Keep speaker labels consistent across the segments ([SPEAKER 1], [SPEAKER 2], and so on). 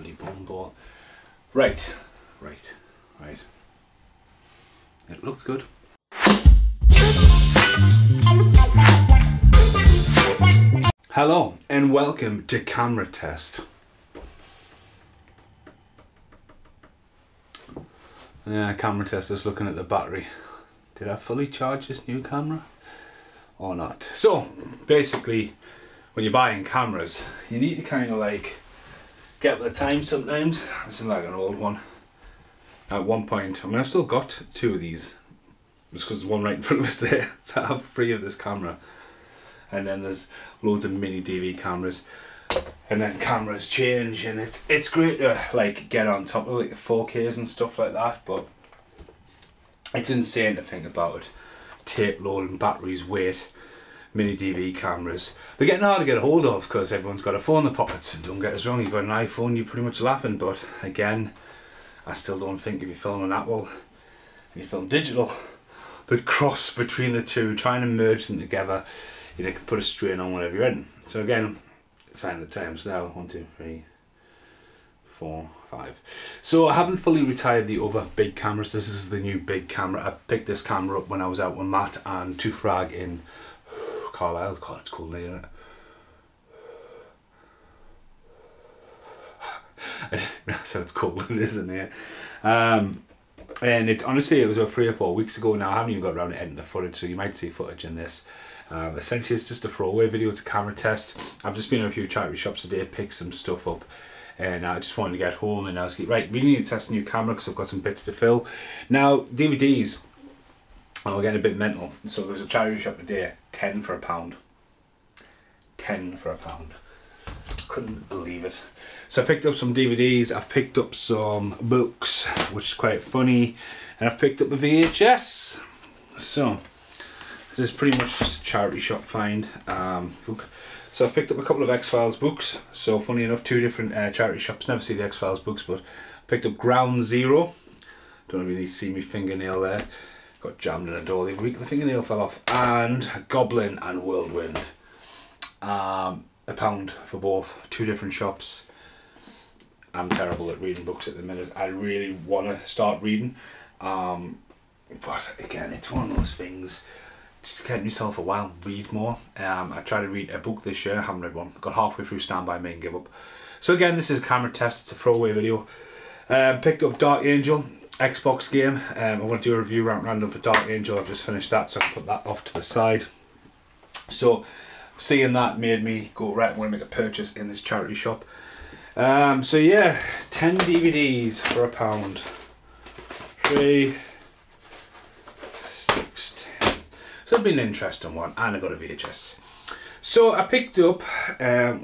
[SPEAKER 1] bloody ball. Right. It looks good. Hello and welcome to camera test. Yeah, camera test is looking at the battery. Did I fully charge this new camera or not? So basically, when you're buying cameras, you need to kind of like get with the time sometimes. This is like an old one. At one point, I mean, I've still got two of these, just because there's one right in front of us there. So I have three of this camera, and then there's loads of mini DV cameras, and then cameras change, and it's great to like get on top of like the 4Ks and stuff like that. But it's insane to think about it. Tape loading, batteries, weight, mini DV cameras. They're getting hard to get a hold of because everyone's got a phone in their pockets. Don't get us wrong, you've got an iPhone, you're pretty much laughing. But again, I still don't think if you film an Apple and you film digital, the cross between the two, trying to merge them together, you know, can put a strain on whatever you're in. So again, sign the times now. 1, 2, 3, 4, 5. So I haven't fully retired the other big cameras. This is the new big camera. I picked this camera up when I was out with Matt and Toothfrag in Carlisle. God, it's cold, isn't it? So it's cold, isn't it? And it honestly, it was about 3 or 4 weeks ago now. I haven't even got around to editing the footage, so you might see footage in this. Essentially, it's just a throwaway video. It's a camera test. I've just been in a few charity shops today, picked some stuff up, and I just wanted to get home. And I was like, right, really need to test a new camera because I've got some bits to fill. Now, DVDs are getting a bit mental. So there's a charity shop today, 10 for £1. 10 for £1. Couldn't believe it. So I picked up some DVDs, I've picked up some books, which is quite funny, and I've picked up a VHS. So this is pretty much just a charity shop find book. So I've picked up a couple of X-Files books. So funny enough, 2 different charity shops. Never see the X-Files books, but picked up Ground Zero. Don't know if you need to see me fingernail there. Got jammed in a door the other week, the fingernail fell off. And Goblin and Whirlwind. £1 for both, 2 different shops. I'm terrible at reading books at the minute. I really want to start reading, but again, it's one of those things. Just get myself a while, read more. I tried to read a book this year, I haven't read one. Got halfway through Stand By Me and give up. So again, this is a camera test. It's a throwaway video. Picked up Dark Angel Xbox game. I'm going to do a review random for Dark Angel. I've just finished that, so I can put that off to the side. So seeing that made me go, right, I'm going to make a purchase in this charity shop. So yeah, 10 DVDs for £1. 3, 6, 10. So it's been an interesting one, and I got a VHS. So I picked up,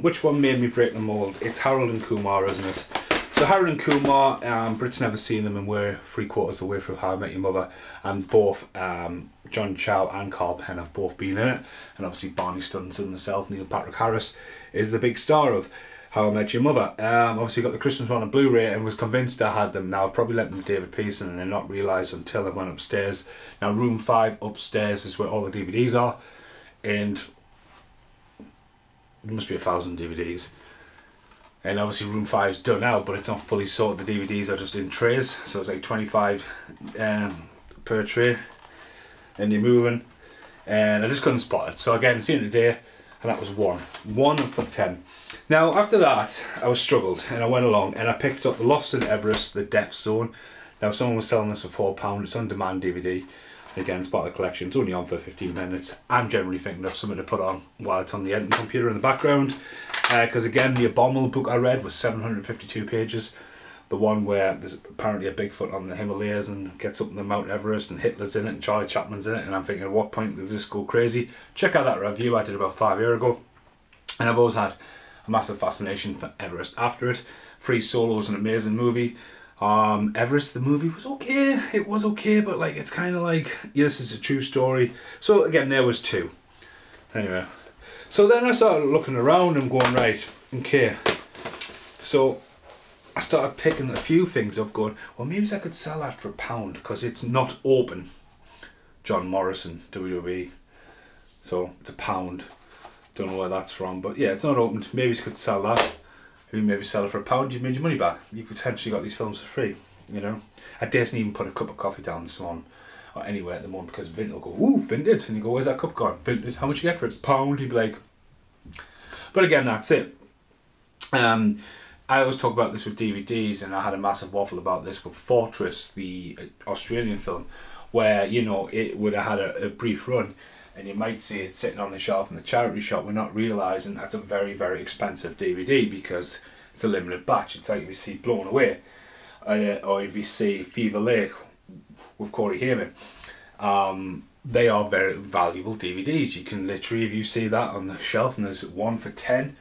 [SPEAKER 1] which one made me break the mold? It's Harold and Kumar, isn't it? So Harold and Kumar, Brit's never seen them, and we're 3/4 of the way through How I Met Your Mother, and both John Chow and Carl Penn have both been in it, and obviously Barney Stinson and myself, Neil Patrick Harris, is the big star of How I Met Your Mother. Obviously got the Christmas one on Blu-ray and was convinced I had them. Now I've probably lent them to David Pearson and I not realised until I went upstairs. Now room 5 upstairs is where all the DVDs are, and there must be 1,000 DVDs. And obviously room 5 is done out, but it's not fully sorted. The DVDs are just in trays, so it's like 25 per tray, and you're moving, and I just couldn't spot it. So again, I've seen it today, and that was one for 10. Now after that, I struggled, and I went along and I picked up Lost in Everest, The Death Zone. Now someone was selling this for £4. It's on demand DVD. Again, it's part of the collection. It's only on for 15 minutes. I'm generally thinking of something to put on while it's on the editing computer in the background. Because again, the Abominable book I read was 752 pages. The one where there's apparently a Bigfoot on the Himalayas and gets up in the Mount Everest, and Hitler's in it and Charlie Chaplin's in it, and I'm thinking, at what point does this go crazy? Check out that review I did about 5 years ago. And I've always had a massive fascination for Everest after it. Free Solo is an amazing movie. Everest, the movie, was okay. It was okay, but like, it's kind of like, yeah, this is a true story. So again, there was 2. Anyway, so then I started looking around and going, right, okay. So I started picking a few things up, going, well, maybe I could sell that for £1 because it's not open. John Morrison, WWE. So it's £1. Don't know where that's from, but yeah, it's not opened. Maybe I could sell that. you maybe sell it for £1, you've made your money back. You've potentially got these films for free, you know. I daren't even put a cup of coffee down this morning or anywhere at the moment because Vint will go, ooh, Vinted, and you go, where's that cup gone? Vinted, how much you get for it? £1. You'd be like, but again, that's it. I always talk about this with DVDs, and I had a massive waffle about this with Fortress, the Australian film, where, you know, it would have had a brief run, and you might see it sitting on the shelf in the charity shop. We're not realising that's a very, very expensive DVD because it's a limited batch. It's like if you see Blown Away, or if you see Fever Lake with Corey Haim. They are very valuable DVDs. You can literally, if you see that on the shelf and there's one for 10,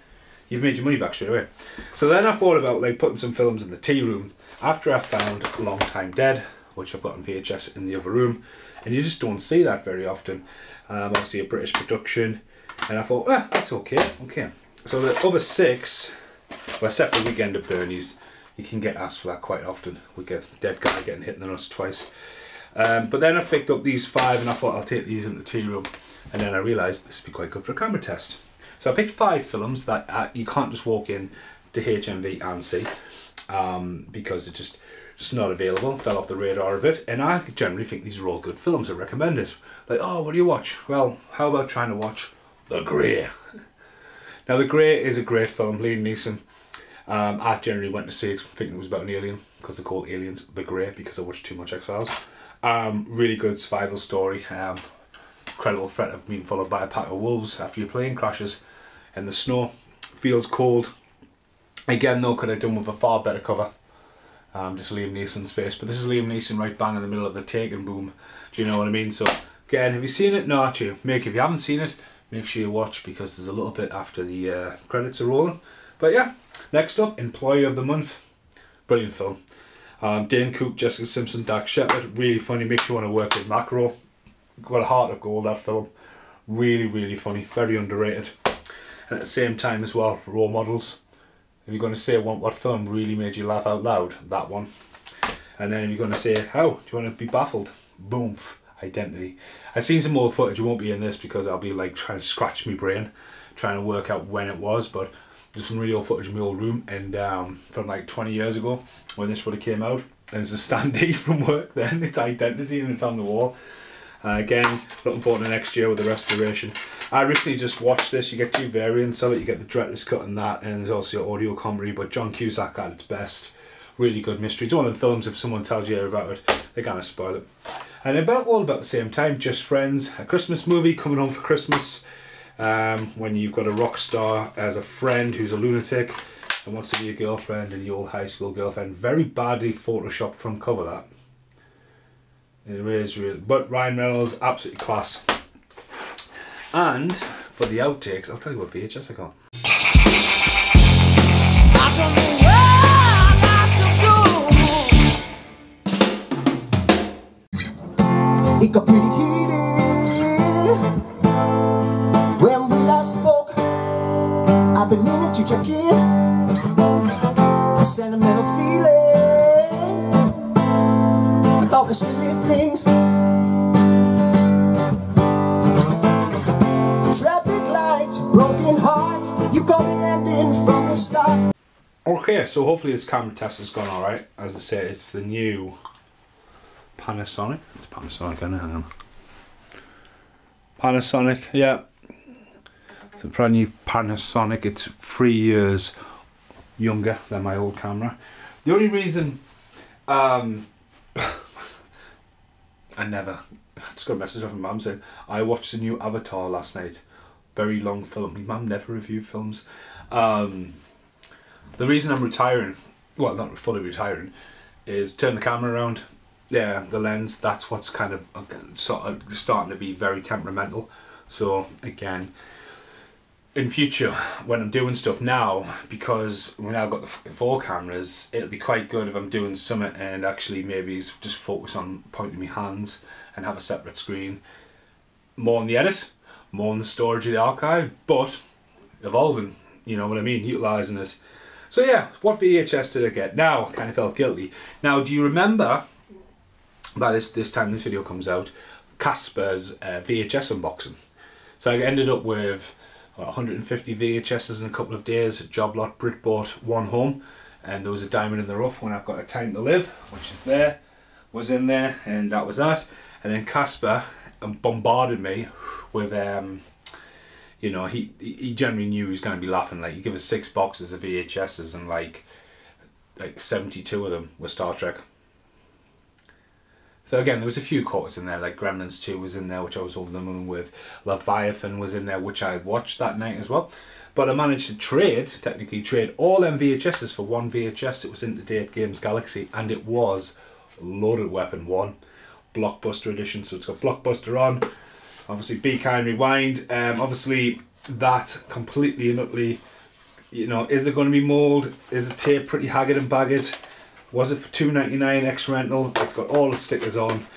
[SPEAKER 1] you've made your money back straight away. So then I thought about like putting some films in the tea room after I found Long Time Dead, which I've got on VHS in the other room, and you just don't see that very often. Obviously a British production, and I thought, that's okay. So the other 6, well, except for Weekend at Bernie's, you can get asked for that quite often. We get dead guy getting hit in the nuts twice. But then I picked up these 5 and I thought I'll take these in the tea room, and then I realised this would be quite good for a camera test. So I picked 5 films that you can't just walk in to HMV and see, because they're just not available, fell off the radar a bit, and I generally think these are all good films. I recommend it. Like, oh, what do you watch? Well, how about trying to watch The Grey? Now, The Grey is a great film, Liam Neeson. I generally went to see it thinking it was about an alien, because they're called aliens The Grey, because I watched too much X-Files. Really good survival story. Incredible threat of being followed by a pack of wolves after your plane crashes in the snow. Feels cold. Again though, could have done with a far better cover. Just Liam Neeson's face, but this is Liam Neeson right bang in the middle of the Taken boom. Do you know what I mean? So again, have you seen it? No, actually, if you haven't seen it, make sure you watch, because there's a little bit after the credits are rolling. But yeah, next up, Employee of the Month. Brilliant film. Dane Cook, Jessica Simpson, Dax Shepard, really funny, makes you want to work with macro. Got a heart of gold, that film. Really, really funny, very underrated. And at the same time as well, role models. If you're going to say what film really made you laugh out loud, that one. And then if you're going to say, how do you want to be baffled? Boom, Identity. I've seen some more footage, it won't be in this because I'll be like trying to scratch my brain, trying to work out when it was, but there's some really old footage in my old room, and from like 20 years ago when this would have came out. And there's a standee from work then, it's Identity, and it's on the wall. Again, looking forward to next year with the restoration. I recently just watched this. You get 2 variants of it. You get the director's cut and that, and there's also audio commentary, but John Cusack at its best. Really good mystery. It's one of the films, if someone tells you about it, they're gonna spoil it. And all about the same time, Just Friends, a Christmas movie coming home for Christmas, when you've got a rock star as a friend who's a lunatic and wants to be your girlfriend, and your old high school girlfriend. Very badly photoshopped front cover, that. It is really, but Ryan Reynolds, absolutely class. And for the outtakes, I'll tell you what VHS I got. I don't know where I got to go. It got pretty heated when we last spoke. I've been meaning to check in. A sentimental feeling about the silly things. Traffic lights, broken hearts, you got the ending from the start. Okay, so hopefully this camera test has gone alright. As I say, it's the new Panasonic. It's Panasonic, isn't it? Hang on. Panasonic, yeah. It's a brand new Panasonic. It's 3 years younger than my old camera. The only reason I just got a message off my mum saying I watched the new Avatar last night. Very long film. My mum never reviewed films. The reason I'm retiring, well, not fully retiring, is turn the camera around. Yeah, the lens, that's what's kind of sort of starting to be very temperamental. So again, in future when I'm doing stuff now, because we now got the 4 cameras, it'll be quite good if I'm doing something and actually maybe just focus on pointing my hands and have a separate screen. More on the edit, more on the storage of the archive, but evolving, you know what I mean, utilising it. So yeah, what VHS did I get? Now, I kind of felt guilty. Now, do you remember, by this time this video comes out, Casper's VHS unboxing? So I ended up with got 150 VHSs in a couple of days. Job lot, brick bought one home, and there was a diamond in the rough when I've got a time to live, which is there, was in there, and that was that. And then Casper bombarded me with you know, he generally knew he was going to be laughing. Like, he gave us 6 boxes of VHSs, and like 72 of them were Star Trek. So again, there was a few quarters in there, like Gremlins 2 was in there, which I was over the moon with. Leviathan was in there, which I watched that night as well. But I managed to technically trade all them VHSs for one VHS. It was Into-Date Games Galaxy, and it was Loaded Weapon 1, Blockbuster edition. So it's got Blockbuster on, obviously Be Kind Rewind. Obviously that completely and utterly, you know, is there going to be mould? Is the tape pretty haggard and bagged? Was it for $2.99 ex rental? It's got all the stickers on,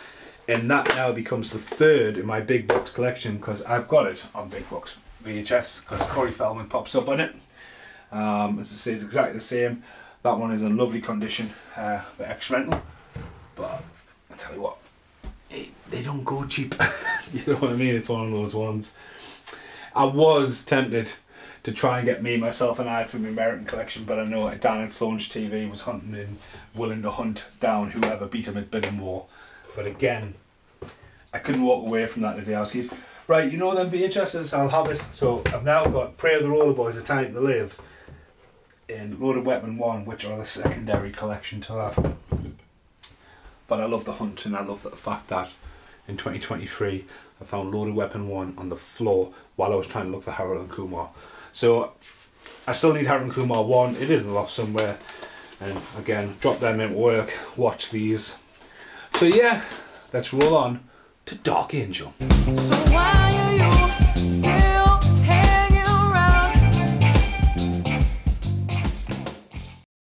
[SPEAKER 1] and that now becomes the 3rd in my big box collection, because I've got it on big box VHS because Corey Feldman pops up on it. As I say, it's exactly the same. That one is in lovely condition for ex rental, but I tell you what, they don't go cheap. You know what I mean? It's one of those ones. I was tempted to try and get myself and I from the American collection, but I know Dan at Sloan's TV was hunting and willing to hunt down whoever beat him at bidding war. But again, I couldn't walk away from that today. I was like, right, you know them VHSs, I'll have it. So I've now got Prey of the Roller Boys, A Time to Live, and Loaded Weapon 1, which are the secondary collection to that. But I love the hunt, and I love the fact that in 2023 I found Loaded Weapon 1 on the floor while I was trying to look for Harold and Kumar. So I still need Harold and Kumar 1, it is in the loft somewhere, and again, drop them in work, watch these. So yeah, let's roll on to Dark Angel. So why are you